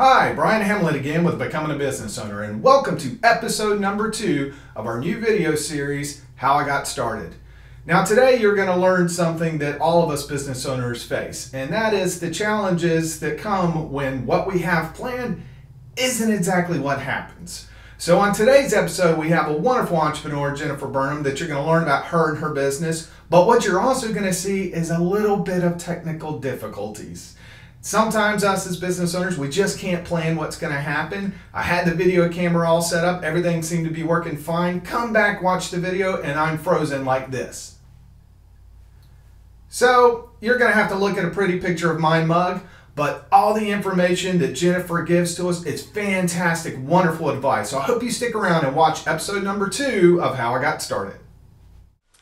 Hi, Brian Hamlet again with Becoming a Business Owner, and welcome to episode number 2 of our new video series, How I Got Started. Now today you're going to learn something that all of us business owners face, and that is the challenges that come when what we have planned isn't exactly what happens. So on today's episode we have a wonderful entrepreneur, Jennifer Burnham, that you're going to learn about her and her business, but what you're also going to see is a little bit of technical difficulties. Sometimes us as business owners, we just can't plan what's going to happen. I had the video camera all set up. Everything seemed to be working fine. Come back, watch the video, and I'm frozen like this. So you're going to have to look at a pretty picture of my mug, but all the information that Jennifer gives to us, it's fantastic, wonderful advice. So I hope you stick around and watch episode number 2 of How I Got Started.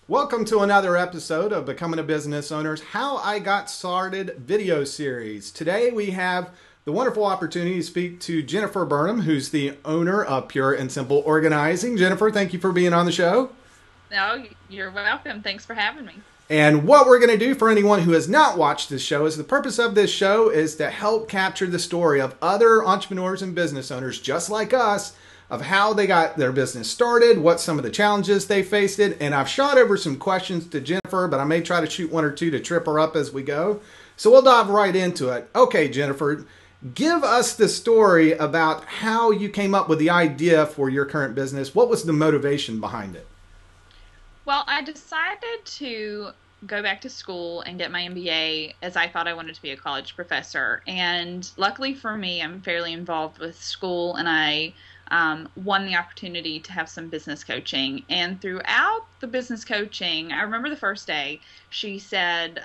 Welcome to another episode of Becoming a Business Owner's How I Got Started video series. Today we have the wonderful opportunity to speak to Jennifer Burnham, who's the owner of Pure and Simple Organizing. Jennifer, thank you for being on the show. No, you're welcome. Thanks for having me. And what we're going to do for anyone who has not watched this show is the purpose of this show is to help capture the story of other entrepreneurs and business owners just like us, of how they got their business started, what some of the challenges they faced it, and I've shot over some questions to Jennifer, but I may try to shoot one or two to trip her up as we go. So we'll dive right into it. Okay, Jennifer, give us the story about how you came up with the idea for your current business. What was the motivation behind it? Well, I decided to go back to school and get my MBA as I thought I wanted to be a college professor. And luckily for me, I'm fairly involved with school, and I won the opportunity to have some business coaching. And throughout the business coaching, I remember the first day, she said,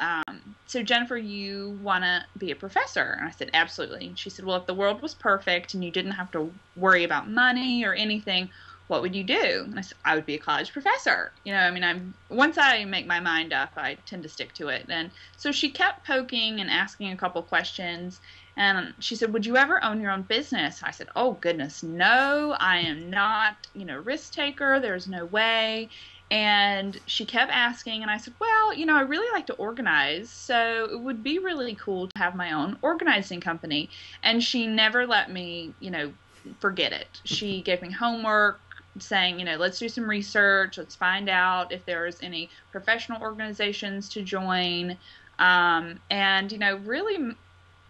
so Jennifer, you want to be a professor? And I said, absolutely. And she said, well, if the world was perfect and you didn't have to worry about money or anything, what would you do? And I said, I would be a college professor. You know, I mean, once I make my mind up, I tend to stick to it. And so she kept poking and asking a couple questions. And she said, would you ever own your own business? I said, oh, goodness, no, I am not, risk taker. There's no way. And she kept asking, and I said, well, I really like to organize, so it would be really cool to have my own organizing company. And she never let me, forget it. She gave me homework saying, let's do some research. Let's find out if there's any professional organizations to join. Really,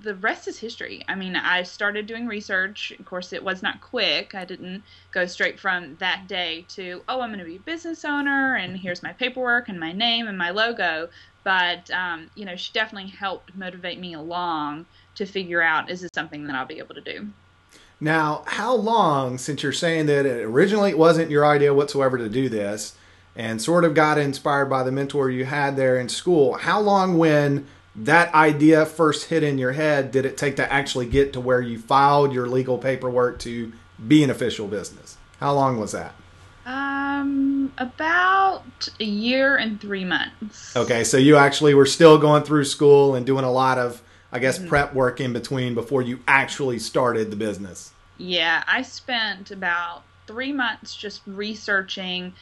the rest is history. I mean, I started doing research. Of course, it was not quick. I didn't go straight from that day to, oh, I'm going to be a business owner, and here's my paperwork and my name and my logo. But, she definitely helped motivate me along to figure out, is this something that I'll be able to do? Now, how long, since you're saying that originally it wasn't your idea whatsoever to do this, and sort of got inspired by the mentor you had there in school, how long when that idea first hit in your head did it take to actually get to where you filed your legal paperwork to be an official business? How long was that? About a year and 3 months. Okay, so you actually were still going through school and doing a lot of, I guess, prep work in between before you actually started the business. Yeah, I spent about 3 months just researching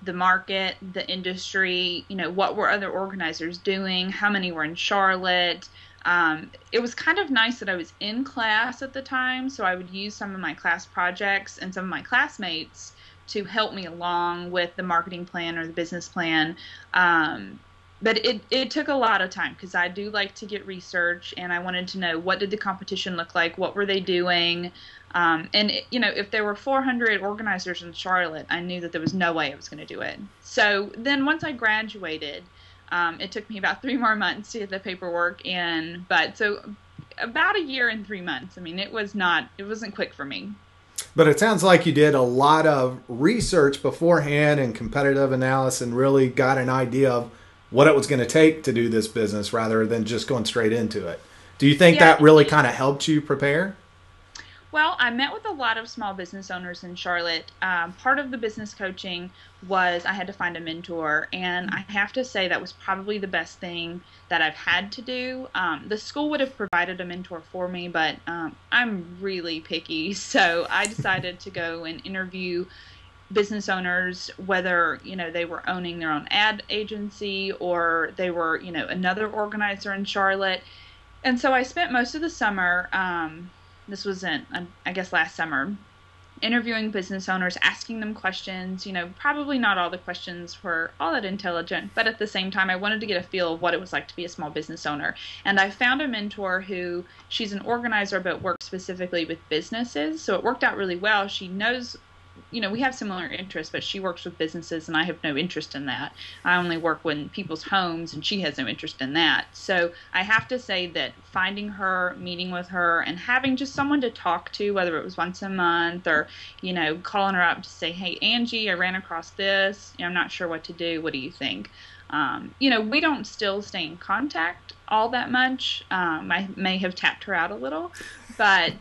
the market, the industry, what were other organizers doing, how many were in Charlotte. It was kind of nice that I was in class at the time, so I would use some of my class projects and some of my classmates to help me along with the marketing plan or the business plan. But it took a lot of time because I do like to get research, and I wanted to know, what did the competition look like? What were they doing? If there were 400 organizers in Charlotte, I knew that there was no way I was going to do it. So then once I graduated, it took me about 3 more months to get the paperwork in. But so about a year and 3 months. I mean, it wasn't quick for me. But it sounds like you did a lot of research beforehand and competitive analysis and really got an idea of what it was going to take to do this business rather than just going straight into it. Do you think that really kind of helped you prepare? Well, I met with a lot of small business owners in Charlotte. Part of the business coaching was I had to find a mentor, and I have to say that was probably the best thing that I've had to do. The school would have provided a mentor for me, but I'm really picky, so I decided to go and interview business owners, whether they were owning their own ad agency or they were another organizer in Charlotte. And so I spent most of the summer this was in, I guess, last summer, interviewing business owners, asking them questions. Probably not all the questions were all that intelligent, but at the same time, I wanted to get a feel of what it was like to be a small business owner. And I found a mentor who, she's an organizer, but works specifically with businesses. So it worked out really well. She knows, we have similar interests, but she works with businesses and I have no interest in that. I only work in people's homes and she has no interest in that. So I have to say that finding her, meeting with her, and having just someone to talk to, whether it was once a month or, calling her up to say, hey, Angie, I ran across this. I'm not sure what to do. What do you think? We don't still stay in contact all that much. I may have tapped her out a little, but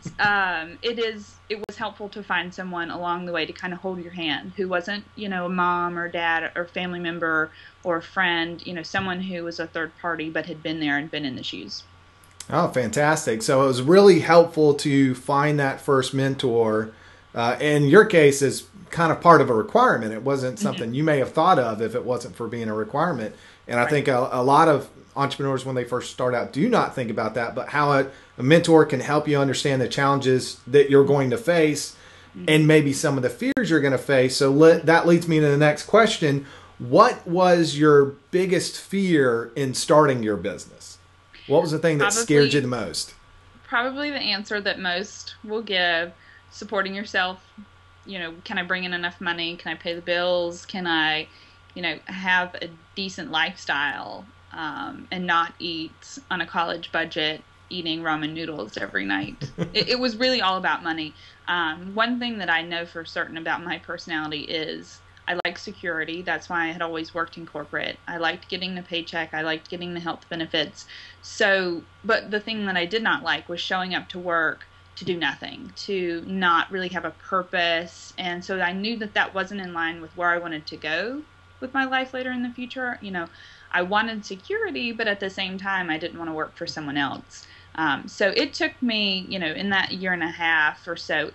it was helpful to find someone along the way to kind of hold your hand who wasn't, a mom or dad or family member or a friend, someone who was a third party but had been there and been in the shoes. Oh, fantastic. So it was really helpful to find that first mentor. In your case, is kind of part of a requirement. It wasn't something you may have thought of if it wasn't for being a requirement. And I think a lot of entrepreneurs, when they first start out, do not think about that, but how a mentor can help you understand the challenges that you're going to face and maybe some of the fears you're going to face. So that leads me to the next question. What was your biggest fear in starting your business? What was the thing that scared you the most? Probably the answer that most will give: supporting yourself. Can I bring in enough money? Can I pay the bills? Can I, have a decent lifestyle and not eat on a college budget, eating ramen noodles every night? It was really all about money. One thing that I know for certain about my personality is I like security. That's why I had always worked in corporate. I liked getting the paycheck. I liked getting the health benefits. But the thing that I did not like was showing up to work to do nothing, to not really have a purpose. And so I knew that wasn't in line with where I wanted to go with my life later in the future. I wanted security, but at the same time, I didn't want to work for someone else. So it took me, in that year and a half or so,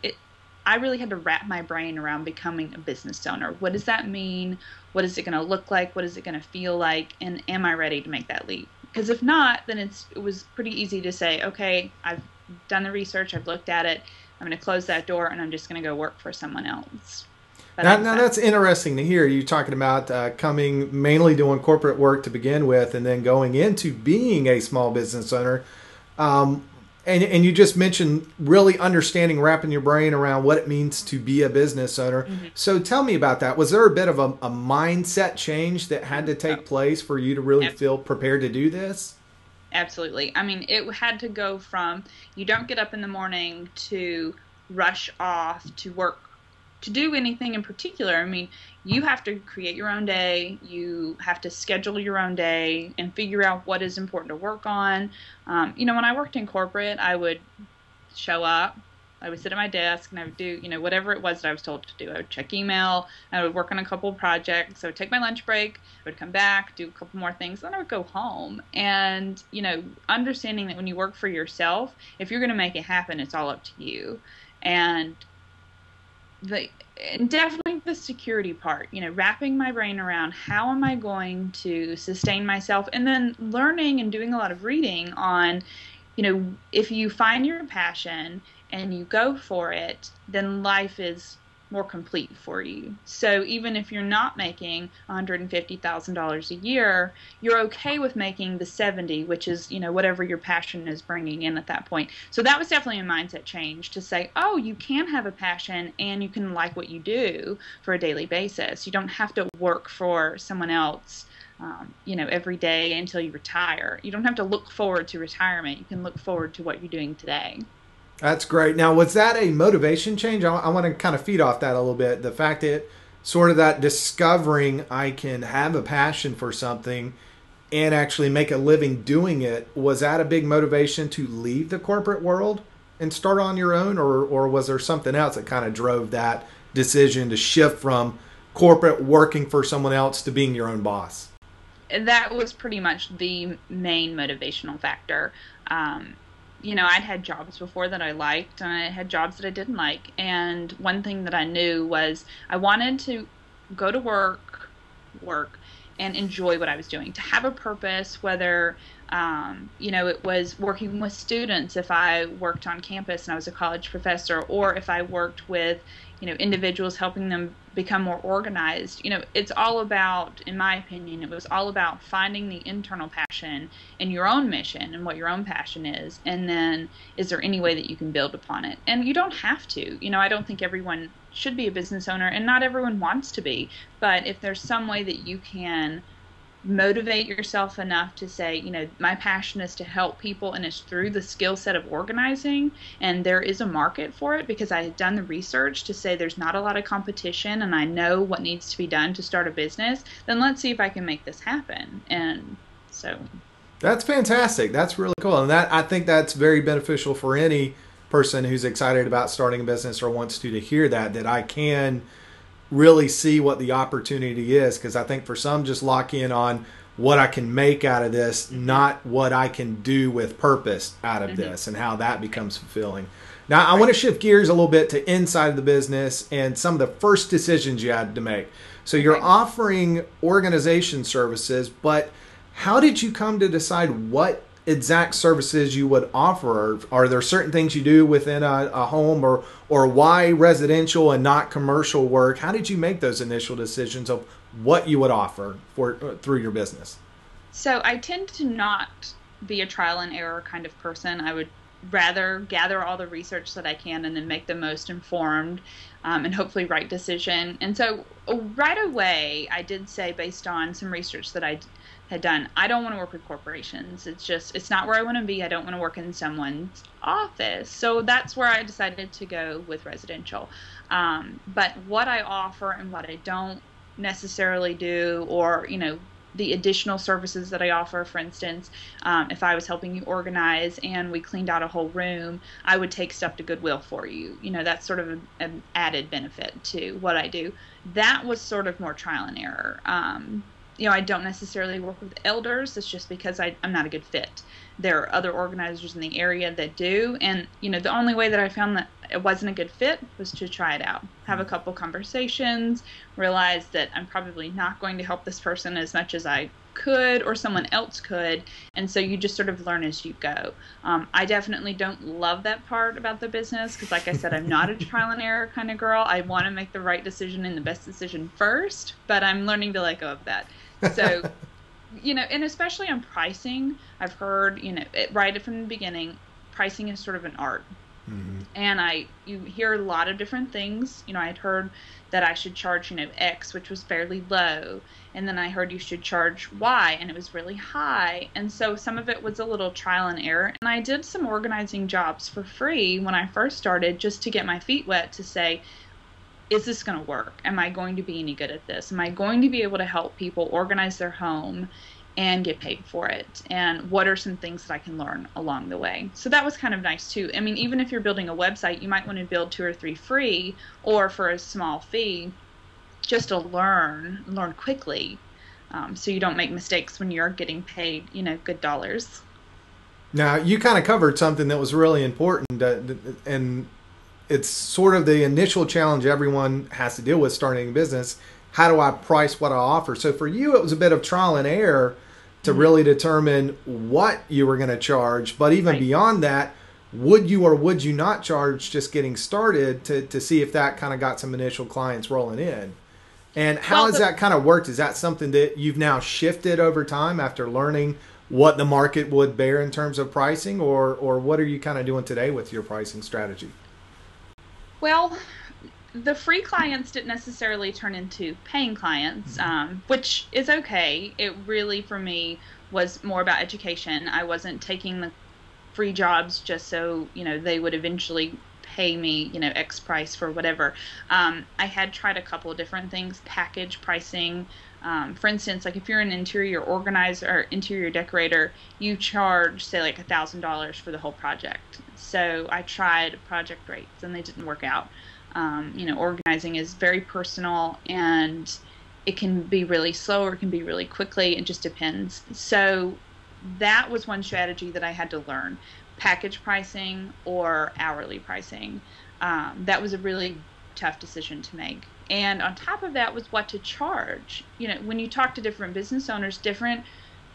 I really had to wrap my brain around becoming a business owner. What does that mean? What is it going to look like? What is it going to feel like? And am I ready to make that leap? Because if not, then it was pretty easy to say, okay, I've done the research, I've looked at it, I'm going to close that door and I'm just going to go work for someone else. Now that's interesting to hear. You talking about coming mainly doing corporate work to begin with and then going into being a small business owner. And you just mentioned really understanding, wrapping your brain around what it means to be a business owner. Mm-hmm. So tell me about that. Was there a bit of a mindset change that had to take place for you to really feel prepared to do this? Absolutely. I mean, it had to go from you don't get up in the morning to rush off to work to do anything in particular. I mean, you have to create your own day. You have to schedule your own day and figure out what is important to work on. When I worked in corporate, I would show up, I would sit at my desk, and I would do, whatever it was that I was told to do. I would check email, I would work on a couple of projects, I would take my lunch break, I would come back, do a couple more things, then I would go home. And, understanding that when you work for yourself, if you're going to make it happen, it's all up to you. And definitely the security part, wrapping my brain around how am I going to sustain myself, and then learning and doing a lot of reading on, if you find your passion and you go for it, then life is more complete for you. So even if you're not making $150,000 a year, you're okay with making the 70, which is, whatever your passion is bringing in at that point. So that was definitely a mindset change to say, oh, you can have a passion and you can like what you do for a daily basis. You don't have to work for someone else, every day until you retire. You don't have to look forward to retirement. You can look forward to what you're doing today. That's great. Now, was that a motivation change? I want to kind of feed off that a little bit. The fact that sort of that discovering I can have a passion for something and actually make a living doing it, was that a big motivation to leave the corporate world and start on your own? Or was there something else that kind of drove that decision to shift from corporate working for someone else to being your own boss? That was pretty much the main motivational factor. I'd had jobs before that I liked, and I had jobs that I didn't like. And one thing that I knew was I wanted to go to work, and enjoy what I was doing, to have a purpose, whether it was working with students if I worked on campus and I was a college professor, or if I worked with, individuals, helping them become more organized. It's all about, in my opinion, it was all about finding the internal passion in your own mission and what your own passion is. And then is there any way that you can build upon it? And you don't have to. I don't think everyone should be a business owner, and not everyone wants to be. But if there's some way that you can motivate yourself enough to say, my passion is to help people, and it's through the skill set of organizing, and there is a market for it, because I had done the research to say there's not a lot of competition and I know what needs to be done to start a business, then let's see if I can make this happen. And so that's fantastic. That's really cool. And I think that's very beneficial for any person who's excited about starting a business or wants to hear that I can really see what the opportunity is, because I think for some, just lock in on what I can make out of this, not what I can do with purpose out of this, and how that becomes fulfilling. Now, I want to shift gears a little bit to inside of the business and some of the first decisions you had to make. So you're offering organization services, but how did you come to decide what exact services you would offer? Are there certain things you do within a home, or why residential and not commercial work? How did you make those initial decisions of what you would offer through your business? So I tend to not be a trial and error kind of person. I would rather gather all the research that I can and then make the most informed and hopefully right decision. And so right away, I did say, based on some research that I had done, I don't want to work with corporations. It's not where I want to be. I don't want to work in someone's office. So that's where I decided to go with residential. But what I offer and what I don't necessarily do, or, the additional services that I offer, for instance, if I was helping you organize and we cleaned out a whole room, I would take stuff to Goodwill for you. That's sort of an added benefit to what I do. That was sort of more trial and error. I don't necessarily work with elders. It's just because I'm not a good fit. There are other organizers in the area that do. And, the only way that I found that it wasn't a good fit was to try it out. Have a couple conversations, realize that I'm probably not going to help this person as much as I could or someone else could. And so you just sort of learn as you go. I definitely don't love that part about the business, because like I said, I'm not a trial and error kind of girl. I want to make the right decision and the best decision first, but I'm learning to let go of that. So, and especially on pricing, I've heard, right from the beginning, pricing is sort of an art. Mm-hmm. And you hear a lot of different things. I'd heard that I should charge, X, which was fairly low. And then I heard you should charge Y, and it was really high. And so some of it was a little trial and error. And I did some organizing jobs for free when I first started, just to get my feet wet, to say, is this going to work? Am I going to be any good at this? Am I going to be able to help people organize their home and get paid for it? And what are some things that I can learn along the way? So that was kind of nice too. I mean, even if you're building a website, you might want to build 2 or 3 free, or for a small fee, just to learn quickly, so you don't make mistakes when you're getting paid, good dollars. Now, you kind of covered something that was really important, and it's sort of the initial challenge everyone has to deal with starting a business. How do I price what I offer? So for you, it was a bit of trial and error to really determine what you were going to charge. But even beyond that, would you or would you not charge just getting started to see if that kind of got some initial clients rolling in? And how has that kind of worked? Is that something that you've now shifted over time after learning what the market would bear in terms of pricing? Or what are you kind of doing today with your pricing strategy? Well, the free clients didn't necessarily turn into paying clients, which is okay. It really, for me, was more about education. I wasn't taking the free jobs just so, they would eventually pay me, X price for whatever. I had tried a couple of different things, package pricing. For instance, like if you're an interior organizer or interior decorator, you charge, say, like $1,000 for the whole project. So I tried project rates and they didn't work out. Organizing is very personal, and it can be really slow or it can be really quickly. It just depends. So that was one strategy that I had to learn: package pricing or hourly pricing. That was a really tough decision to make. And on top of that was what to charge. When you talk to different business owners, different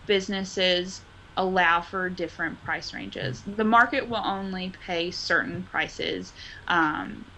businesses allow for different price ranges. The market will only pay certain prices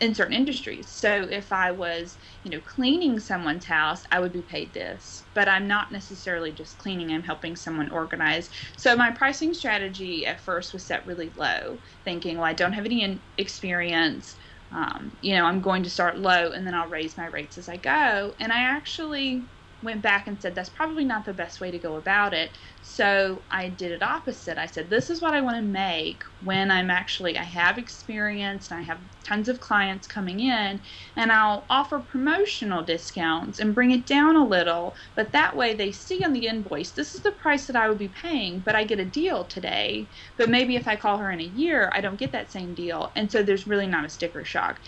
in certain industries. So if I was, cleaning someone's house, I would be paid this. But I'm not necessarily just cleaning, I'm helping someone organize. So my pricing strategy at first was set really low, thinking, well, I don't have any experience. I'm going to start low and then I'll raise my rates as I go. And I actually went back and said, that's probably not the best way to go about it. So I did it opposite. I said, this is what I want to make when I have experience and I have tons of clients coming in, and I'll offer promotional discounts and bring it down a little. But that way they see on the invoice, this is the price that I would be paying, but I get a deal today. But maybe if I call her in a year, I don't get that same deal. And so there's really not a sticker shock.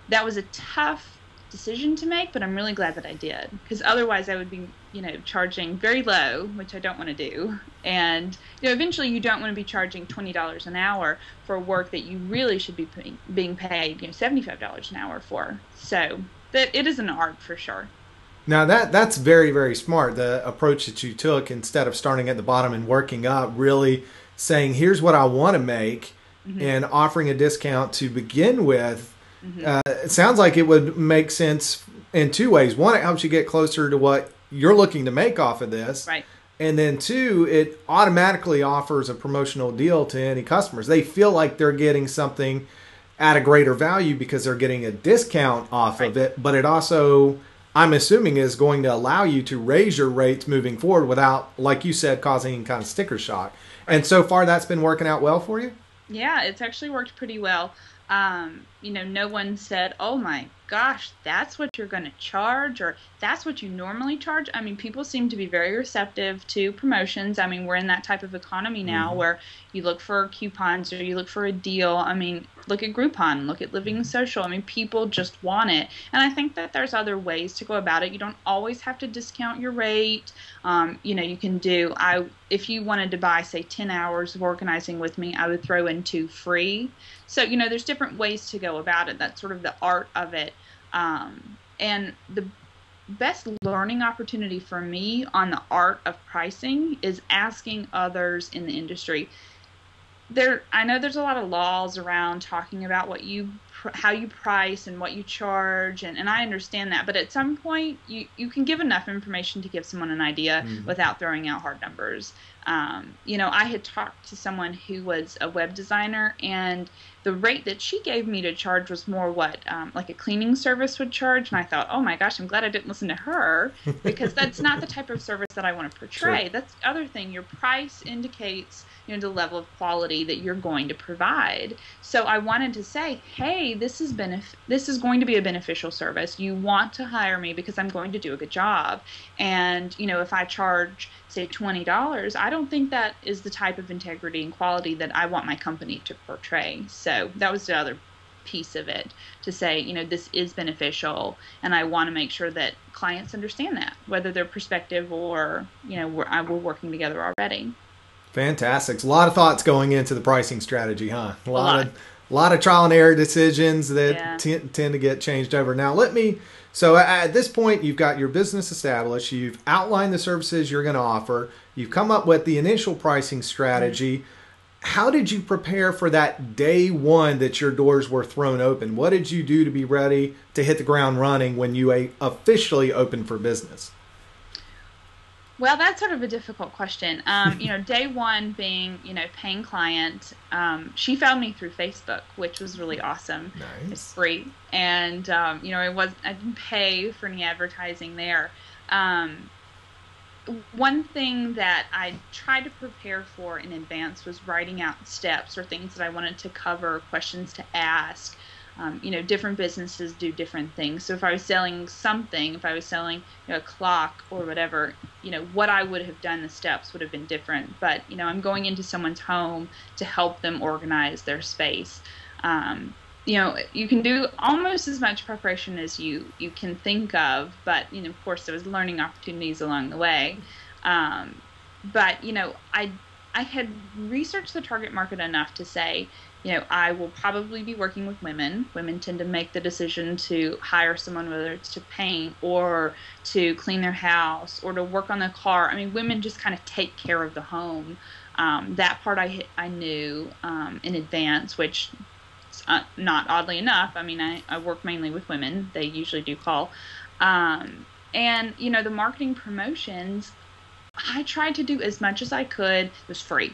That was a tough decision to make, but I'm really glad that I did, because otherwise I would be, charging very low, which I don't want to do. And, eventually you don't want to be charging $20 an hour for work that you really should be being paid, $75 an hour for. So that it is an art for sure. Now that's very, very smart. The approach that you took, instead of starting at the bottom and working up, really saying, here's what I want to make, and offering a discount to begin with. It sounds like it would make sense in two ways. One, it helps you get closer to what you're looking to make off of this. Right. And then two, it automatically offers a promotional deal to any customers. They feel like they're getting something at a greater value because they're getting a discount off of it. But it also, I'm assuming, is going to allow you to raise your rates moving forward without, like you said, causing any kind of sticker shock. And so far, that's been working out well for you? Yeah, it's actually worked pretty well. No one said, oh my gosh, that's what you're going to charge, or that's what you normally charge. I mean, people seem to be very receptive to promotions. I mean, we're in that type of economy now where you look for coupons or you look for a deal. I mean, look at Groupon, look at Living Social. I mean, people just want it. And I think that there's other ways to go about it. You don't always have to discount your rate. You can do, if you wanted to buy, say, 10 hours of organizing with me, I would throw in 2 free. So, there's different ways to go about it. That's sort of the art of it. And the best learning opportunity for me on the art of pricing is asking others in the industry. I know there's a lot of laws around talking about how you price and what you charge, and I understand that. But at some point, you can give enough information to give someone an idea without throwing out hard numbers. I had talked to someone who was a web designer, and the rate that she gave me to charge was more what like a cleaning service would charge. And I thought, oh my gosh, I'm glad I didn't listen to her, because that's not the type of service that I want to portray. Sure. That's the other thing. Your price indicates the level of quality that you're going to provide. So I wanted to say, hey, this is going to be a beneficial service. You want to hire me because I'm going to do a good job. And if I charge, say, $20, I don't think that is the type of integrity and quality that I want my company to portray. So that was the other piece of it, to say, this is beneficial, and I want to make sure that clients understand that, whether they're prospective or, we're working together already. Fantastic. A lot of thoughts going into the pricing strategy, huh? A lot of trial and error decisions that tend to get changed over. Now, so at this point, you've got your business established. You've outlined the services you're going to offer. You've come up with the initial pricing strategy. How did you prepare for that day one that your doors were thrown open? What did you do to be ready to hit the ground running when you officially opened for business? Well, that's sort of a difficult question. Day one being, paying client, she found me through Facebook, which was really awesome. Nice. It's free. And, I didn't pay for any advertising there. One thing that I tried to prepare for in advance was writing out steps or things that I wanted to cover, questions to ask. Different businesses do different things. So if I was selling something, if I was selling a clock or whatever, what I would have done, the steps would have been different. But, I'm going into someone's home to help them organize their space. You can do almost as much preparation as you can think of, but, of course, there was learning opportunities along the way. But, I I had researched the target market enough to say, I will probably be working with women. Women tend to make the decision to hire someone, whether it's to paint or to clean their house or to work on the car. I mean, women just kind of take care of the home. That part I knew in advance, which not oddly enough. I mean, I work mainly with women. They usually do call. And, the marketing promotions, I tried to do as much as I could. It was free.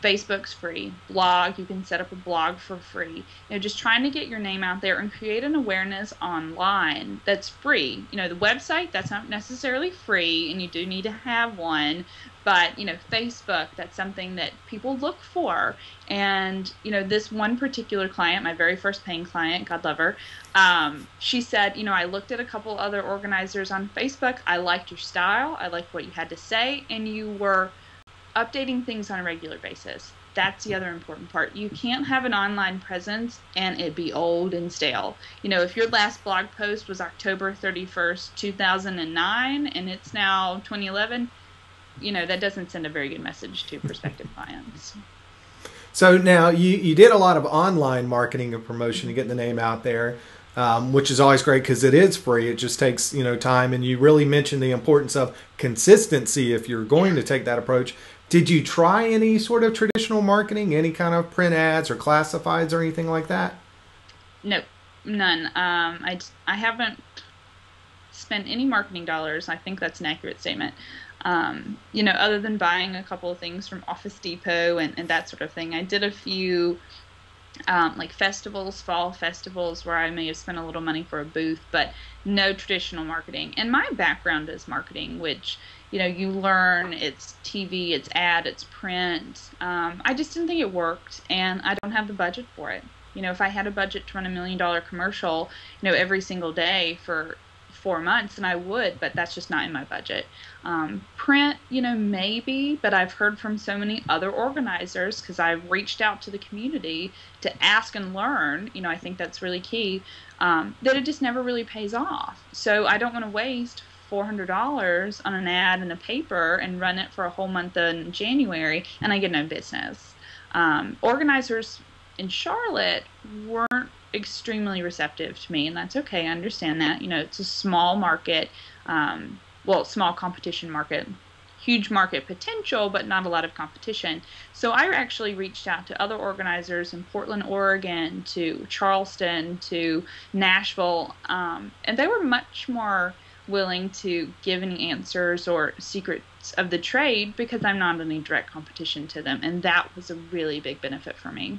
Facebook's free. Blog, you can set up a blog for free. Just trying to get your name out there and create an awareness online that's free. The website, that's not necessarily free, and you do need to have one. But, Facebook, that's something that people look for. And, this one particular client, my very first paying client, God love her, she said, I looked at a couple other organizers on Facebook. I liked your style. I liked what you had to say. And you were updating things on a regular basis. That's the other important part. You can't have an online presence and it be old and stale. If your last blog post was October 31st, 2009, and it's now 2011, that doesn't send a very good message to prospective clients. So now you did a lot of online marketing and promotion to get the name out there, which is always great because it is free. It just takes, time. And you really mentioned the importance of consistency if you're going to take that approach. Did you try any sort of traditional marketing, any kind of print ads or classifieds or anything like that? No, none. I haven't spent any marketing dollars. I think that's an accurate statement. Other than buying a couple of things from Office Depot and that sort of thing. I did a few like festivals, fall festivals, where I may have spent a little money for a booth, but no traditional marketing. And my background is marketing, which, you learn, it's TV, it's ad, it's print. I just didn't think it worked, and I don't have the budget for it. If I had a budget to run $1 million commercial, every single day for 4 months, and I would, but that's just not in my budget. Print, maybe, but I've heard from so many other organizers, because I've reached out to the community to ask and learn, I think that's really key, that it just never really pays off. So I don't want to waste $400 on an ad in a paper and run it for a whole month in January, and I get no business. Organizers in Charlotte weren't extremely receptive to me, and that's okay. I understand that. It's a small market, small competition market, huge market potential, but not a lot of competition. So I actually reached out to other organizers in Portland, Oregon, to Charleston, to Nashville, and they were much more willing to give any answers or secrets of the trade because I'm not any direct competition to them, and that was a really big benefit for me.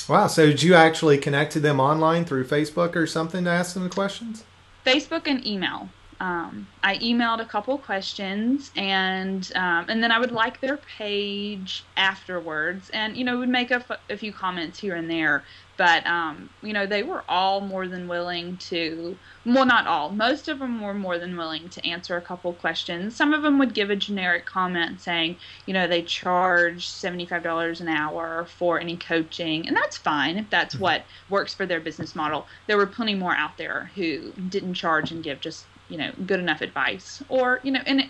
Wow. So did you actually connect to them online through Facebook or something to ask them the questions? Facebook and email. I emailed a couple questions, and then I would like their page afterwards, and would make a few comments here and there. But they were all more than willing to. Well, not all. Most of them were more than willing to answer a couple questions. Some of them would give a generic comment saying, they charge $75 an hour for any coaching, and that's fine if that's what works for their business model. There were plenty more out there who didn't charge and give just good enough advice. Or, and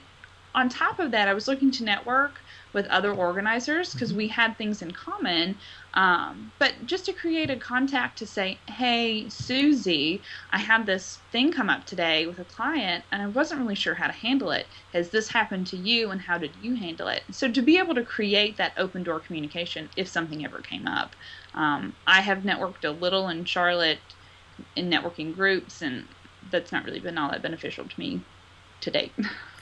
on top of that, I was looking to network with other organizers because we had things in common. But just to create a contact to say, hey, Susie, I had this thing come up today with a client and I wasn't really sure how to handle it. Has this happened to you, and how did you handle it? So to be able to create that open door communication if something ever came up. I have networked a little in Charlotte in networking groups, and that's not really been all that beneficial to me to date.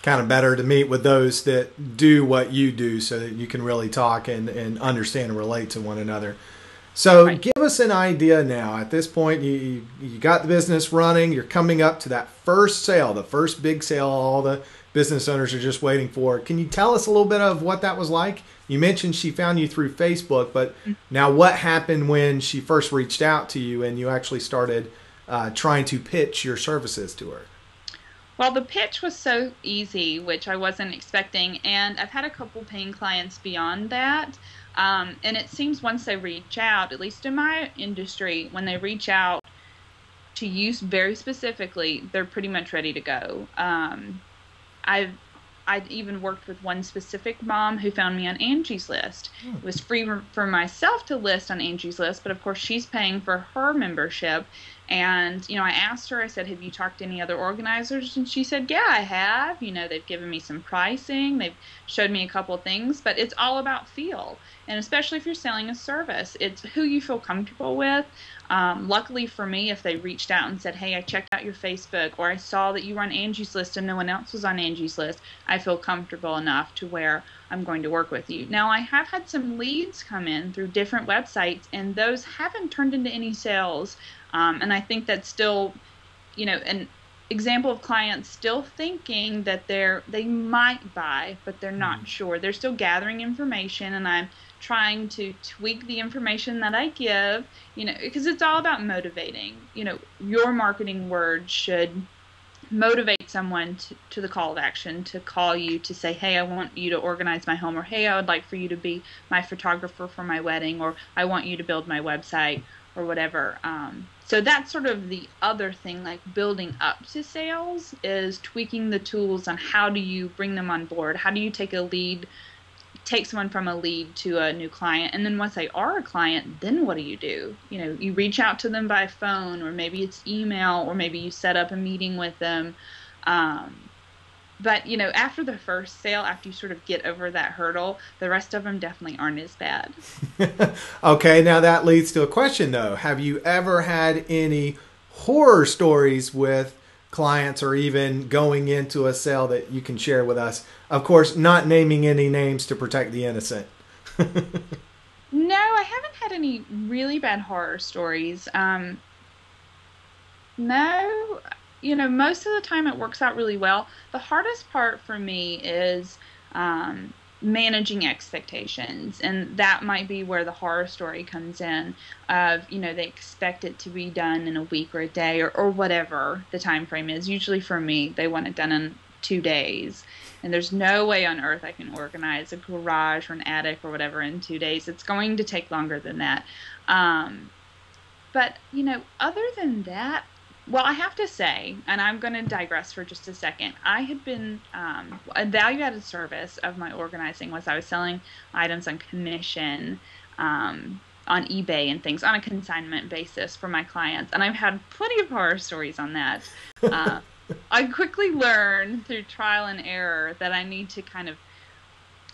Kind of better to meet with those that do what you do so that you can really talk and understand and relate to one another. So Right. Give us an idea now. At this point, you got the business running. You're coming up to that first sale, the first big sale all the business owners are just waiting for. Can you tell us a little bit of what that was like? You mentioned she found you through Facebook, but now what happened when she first reached out to you and you actually started trying to pitch your services to her? Well, the pitch was so easy, which I wasn't expecting, and I've had a couple paying clients beyond that. And it seems once they reach out, at least in my industry, when they reach out to you very specifically, they're pretty much ready to go. I even worked with one specific mom who found me on Angie's List. It was free for myself to list on Angie's List, but of course she's paying for her membership. And, I asked her, I said, have you talked to any other organizers? And she said, yeah, I have. They've given me some pricing. They've showed me a couple of things, but it's all about feel. And especially if you're selling a service, it's who you feel comfortable with. Luckily for me, if they reached out and said, hey, I checked out your Facebook, or I saw that you were on Angie's List and no one else was on Angie's List, I feel comfortable enough to where I'm going to work with you. Now, I have had some leads come in through different websites, and those haven't turned into any sales. And I think that's still, an example of clients still thinking that they might buy, but they're not sure. They're still gathering information, and I'm trying to tweak the information that I give, because it's all about motivating. Your marketing words should motivate someone to the call of action, to call you, to say, hey, I want you to organize my home, or hey, I would like for you to be my photographer for my wedding, or I want you to build my website, or whatever. So that's sort of the other thing, like building up to sales, is tweaking the tools on how do you bring them on board. How do you take someone from a lead to a new client? And then once they are a client, then what do? You reach out to them by phone, or maybe it's email, or maybe you set up a meeting with them. But, after the first sale, after you sort of get over that hurdle, the rest of them definitely aren't as bad. Okay, now that leads to a question, though. Have you ever had any horror stories with clients, or even going into a sale that you can share with us? Of course, not naming any names to protect the innocent. No, I haven't had any really bad horror stories. No. Most of the time it works out really well. The hardest part for me is managing expectations, and that might be where the horror story comes in of, they expect it to be done in a week or a day, or whatever the time frame is. Usually for me, they want it done in 2 days, and there's no way on earth I can organize a garage or an attic or whatever in 2 days. It's going to take longer than that. But, other than that, well, I have to say, and I'm going to digress for just a second, I had been, a value-added service of my organizing was I was selling items on commission, on eBay and things, on a consignment basis for my clients. And I've had plenty of horror stories on that. I quickly learned through trial and error that I need to kind of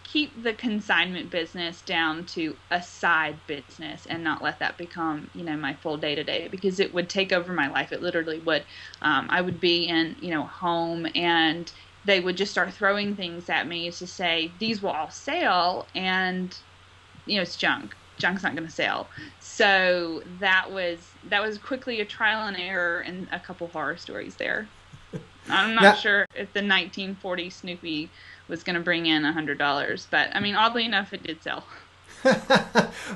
keep the consignment business down to a side business and not let that become, my full day-to-day, because it would take over my life. It literally would. I would be in, home, and they would just start throwing things at me to say, these will all sell, and, it's junk. Junk's not going to sell. So that was quickly a trial and error and a couple horror stories there. I'm not sure if the 1940 Snoopy was going to bring in $100, but oddly enough, it did sell.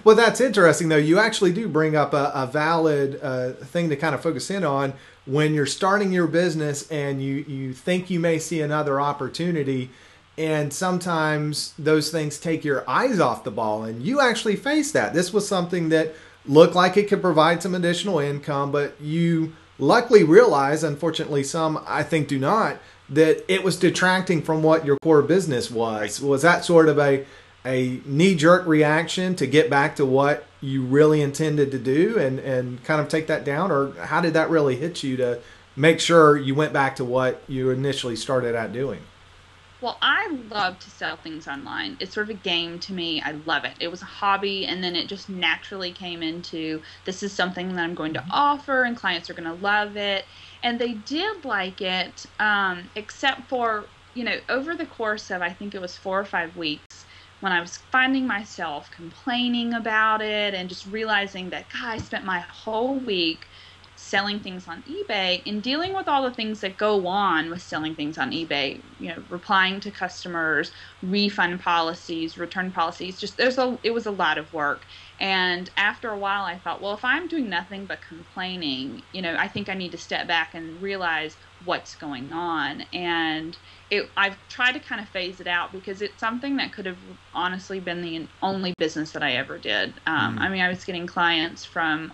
Well, that's interesting, though. You actually do bring up a valid thing to kind of focus in on when you're starting your business and you think you may see another opportunity, and sometimes those things take your eyes off the ball, and you actually face that. This was something that looked like it could provide some additional income, but you luckily realize, unfortunately some I think do not, that it was detracting from what your core business was. Was that sort of a knee-jerk reaction to get back to what you really intended to do and kind of take that down? Or how did that really hit you to make sure you went back to what you initially started out doing? Well, I love to sell things online. It's sort of a game to me. I love it. It was a hobby, and then it just naturally came into, this is something that I'm going to offer, and clients are going to love it. And they did like it, except for, over the course of, I think it was 4 or 5 weeks, when I was finding myself complaining about it and just realizing that, God, I spent my whole week selling things on eBay and dealing with all the things that go on with selling things on eBay, replying to customers, refund policies, return policies, it was a lot of work. And after a while I thought, well, if I'm doing nothing but complaining, I think I need to step back and realize what's going on. And I've tried to kind of phase it out, because it's something that could have honestly been the only business that I ever did. I was getting clients from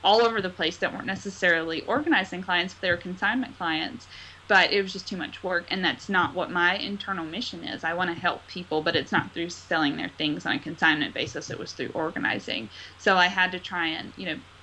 all over the place that weren't necessarily organizing clients, but they were consignment clients. but it was just too much work, and that's not what my internal mission is. I want to help people, but it's not through selling their things on a consignment basis. It was through organizing. So I had to try and,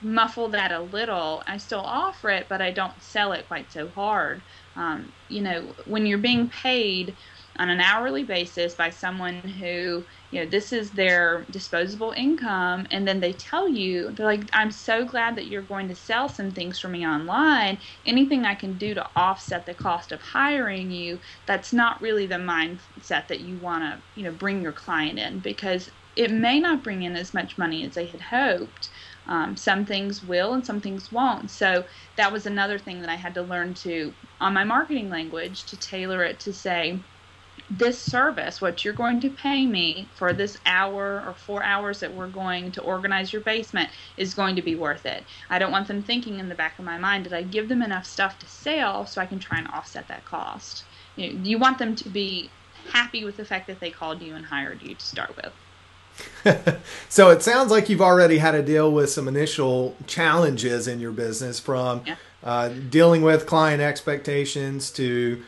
muffle that a little. I still offer it, but I don't sell it quite so hard. When you're being paid on an hourly basis by someone who, this is their disposable income, and then they tell you, they're like, I'm so glad that you're going to sell some things for me online. Anything I can do to offset the cost of hiring you, that's not really the mindset that you want to, bring your client in, because it may not bring in as much money as they had hoped. Some things will and some things won't. So that was another thing that I had to learn on my marketing language, to tailor it to say, this service, what you're going to pay me for this hour or 4 hours that we're going to organize your basement, is going to be worth it. I don't want them thinking in the back of my mind, did I give them enough stuff to sell so I can try and offset that cost? You want them to be happy with the fact that they called you and hired you to start with. So it sounds like you've already had to deal with some initial challenges in your business, from dealing with client expectations to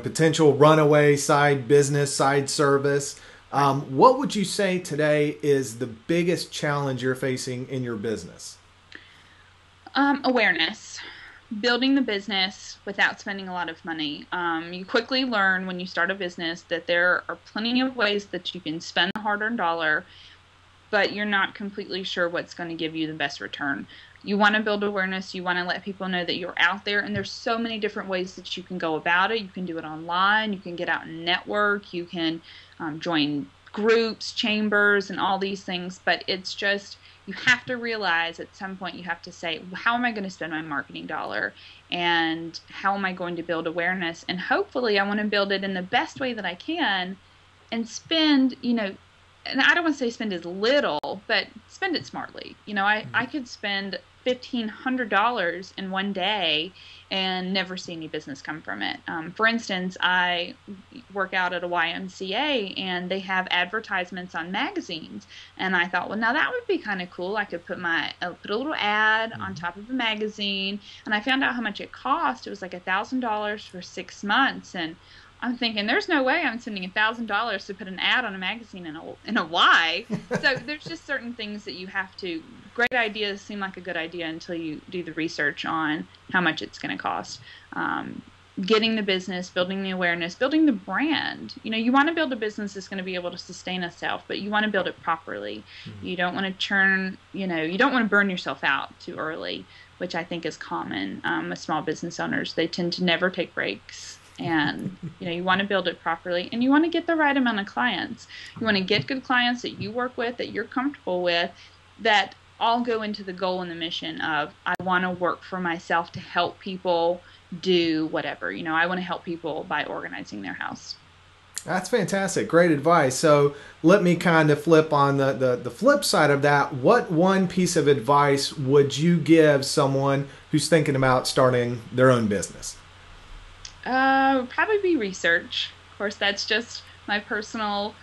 potential runaway side business, side service. What would you say today is the biggest challenge you're facing in your business? Awareness. Building the business without spending a lot of money. You quickly learn when you start a business that there are plenty of ways that you can spend a hard-earned dollar, but you're not completely sure what's going to give you the best return. You want to build awareness. You want to let people know that you're out there, and there's so many different ways that you can go about it. You can do it online. You can get out and network. You can join groups, chambers, and all these things, but it's just, you have to realize at some point you have to say, how am I going to spend my marketing dollar, and how am I going to build awareness? And hopefully I want to build it in the best way that I can, and spend, and I don't want to say spend as little, but spend it smartly. I could spend $1,500 in one day and never see any business come from it. For instance, I work out at a YMCA, and they have advertisements on magazines. And I thought, well, now that would be kind of cool. I could put a little ad on top of the magazine. And I found out how much it cost. It was like $1,000 for 6 months. And I'm thinking, there's no way I'm spending $1,000 to put an ad on a magazine in a Y. So there's just certain things that you have to. Great ideas seem like a good idea until you do the research on how much it's going to cost. Getting the business, building the awareness, building the brand. You want to build a business that's going to be able to sustain itself, but you want to build it properly. Mm-hmm. You don't want to churn. You don't want to burn yourself out too early, which I think is common with small business owners. They tend to never take breaks. And you want to build it properly, and you want to get the right amount of clients. You want to get good clients that you work with, that you're comfortable with, that all go into the goal and the mission of, I want to work for myself to help people do whatever. I want to help people by organizing their house. That's fantastic. Great advice. So let me kind of flip on the flip side of that. What one piece of advice would you give someone who's thinking about starting their own business? Would probably be research. Of course, that's just my personal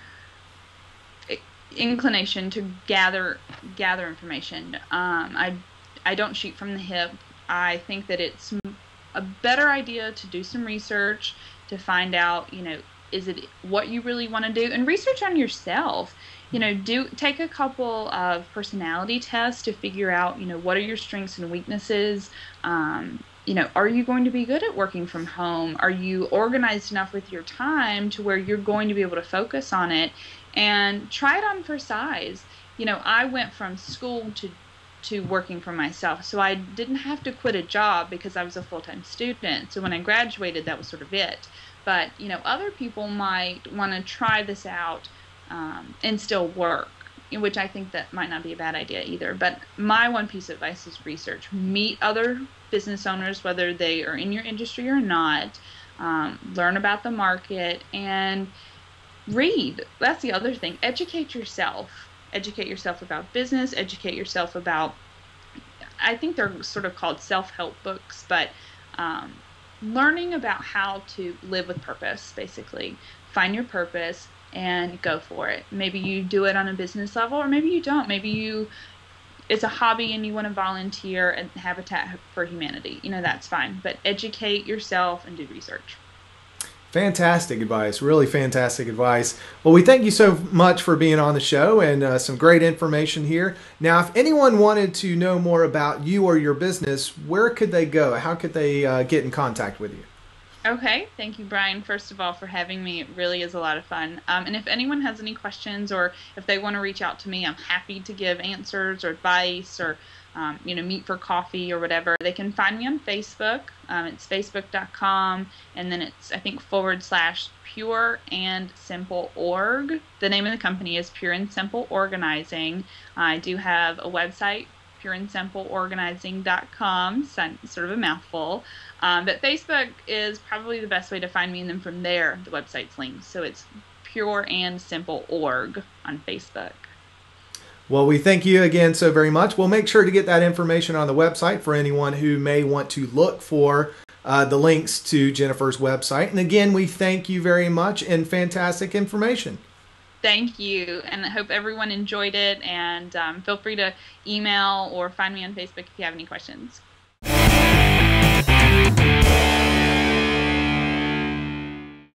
inclination to gather information. I don't shoot from the hip. I think that it's a better idea to do some research to find out, is it what you really want to do, and research on yourself. Take a couple of personality tests to figure out, what are your strengths and weaknesses. Are you going to be good at working from home? Are you organized enough with your time to where you're going to be able to focus on it? And try it on for size. I went from school to working for myself, so I didn't have to quit a job because I was a full-time student. So when I graduated, that was sort of it. But, other people might want to try this out and still work, which I think that might not be a bad idea either. But my one piece of advice is research. Meet other business owners, whether they are in your industry or not. Learn about the market and read. That's the other thing. Educate yourself. Educate yourself about business. Educate yourself about, I think they're sort of called self-help books, but learning about how to live with purpose, basically. Find your purpose and go for it. Maybe you do it on a business level, or maybe you don't. Maybe you it's a hobby and you want to volunteer at Habitat for Humanity, that's fine. But educate yourself and do research. Fantastic advice. Really fantastic advice. Well, we thank you so much for being on the show and some great information here. Now, if anyone wanted to know more about you or your business, where could they go? How could they get in contact with you? Okay, thank you, Brian, first of all, for having me. It really is a lot of fun. And if anyone has any questions or if they want to reach out to me, I'm happy to give answers or advice or, meet for coffee or whatever. They can find me on Facebook. It's facebook.com, and then it's, I think, /Pure and Simple Org. The name of the company is Pure and Simple Organizing. I do have a website, pureandsimpleorganizing.com, sort of a mouthful. But Facebook is probably the best way to find me, and then from there, the website's linked. So it's Pure and Simple Org on Facebook. Well, we thank you again so very much. We'll make sure to get that information on the website for anyone who may want to look for the links to Jennifer's website. And again, we thank you very much and fantastic information. Thank you, and I hope everyone enjoyed it, and feel free to email or find me on Facebook if you have any questions.